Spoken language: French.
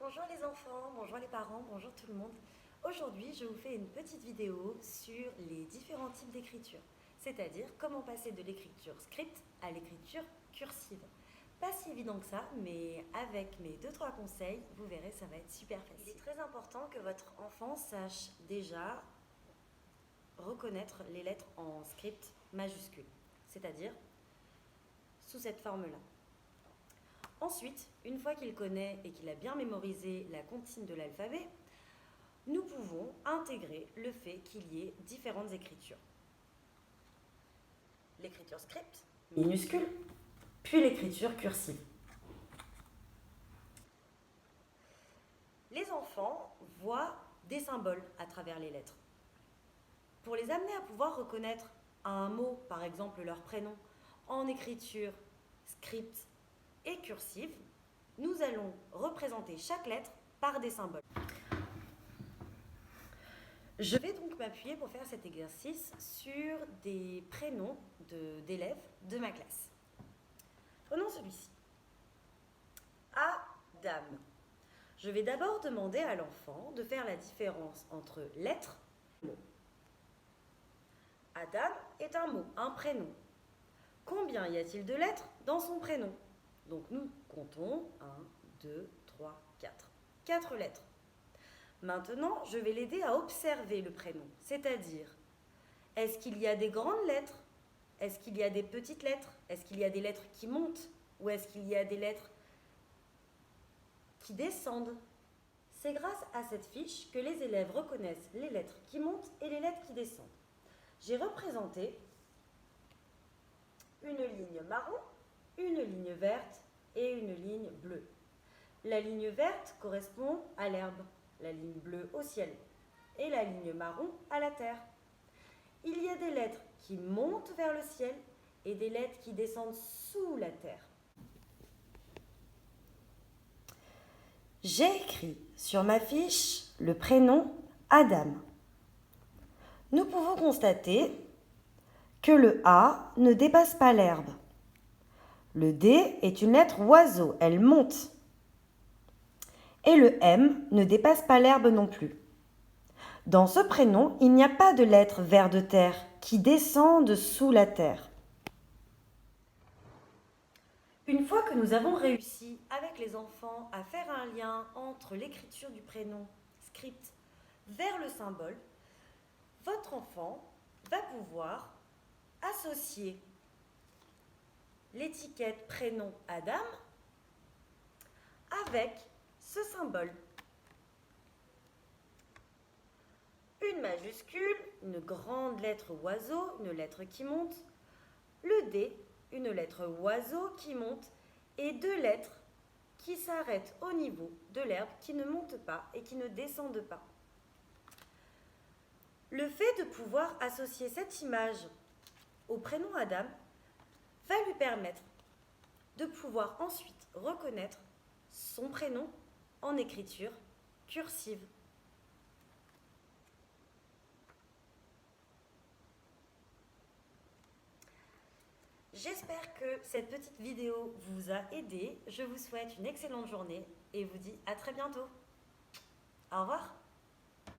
Bonjour les enfants, bonjour les parents, bonjour tout le monde. Aujourd'hui, je vous fais une petite vidéo sur les différents types d'écriture, c'est-à-dire comment passer de l'écriture script à l'écriture cursive. Pas si évident que ça, mais avec mes 2-3 conseils, vous verrez, ça va être super facile. Il est très important que votre enfant sache déjà reconnaître les lettres en script majuscule, c'est-à-dire sous cette forme-là. Ensuite, une fois qu'il connaît et qu'il a bien mémorisé la comptine de l'alphabet, nous pouvons intégrer le fait qu'il y ait différentes écritures. L'écriture script, minuscule, puis l'écriture cursive. Les enfants voient des symboles à travers les lettres. Pour les amener à pouvoir reconnaître un mot, par exemple leur prénom, en écriture script et cursive, nous allons représenter chaque lettre par des symboles. Je vais donc m'appuyer pour faire cet exercice sur des prénoms d'élèves de ma classe. Prenons celui-ci. Adam. Je vais d'abord demander à l'enfant de faire la différence entre lettres et mots. Adam est un mot, un prénom. Combien y a-t-il de lettres dans son prénom? Donc nous comptons 1, 2, 3, 4. 4 lettres. Maintenant, je vais l'aider à observer le prénom, c'est-à-dire, est-ce qu'il y a des grandes lettres? Est-ce qu'il y a des petites lettres? Est-ce qu'il y a des lettres qui montent? Ou est-ce qu'il y a des lettres qui descendent? C'est grâce à cette fiche que les élèves reconnaissent les lettres qui montent et les lettres qui descendent. J'ai représenté une ligne marron, une ligne verte et une ligne bleue. La ligne verte correspond à l'herbe, la ligne bleue au ciel et la ligne marron à la terre. Il y a des lettres qui montent vers le ciel et des lettres qui descendent sous la terre. J'ai écrit sur ma fiche le prénom Adam. Nous pouvons constater que le A ne dépasse pas l'herbe. Le D est une lettre oiseau, elle monte. Et le M ne dépasse pas l'herbe non plus. Dans ce prénom, il n'y a pas de lettre vers de terre qui descendent sous la terre. Une fois que nous avons réussi avec les enfants à faire un lien entre l'écriture du prénom script vers le symbole, votre enfant va pouvoir associer l'étiquette prénom Adam avec ce symbole. Une majuscule, une grande lettre oiseau, une lettre qui monte, le D, une lettre oiseau qui monte, et 2 lettres qui s'arrêtent au niveau de l'herbe, qui ne montent pas et qui ne descendent pas. Le fait de pouvoir associer cette image au prénom Adam va lui permettre de pouvoir ensuite reconnaître son prénom en écriture cursive. J'espère que cette petite vidéo vous a aidé. Je vous souhaite une excellente journée et vous dis à très bientôt. Au revoir.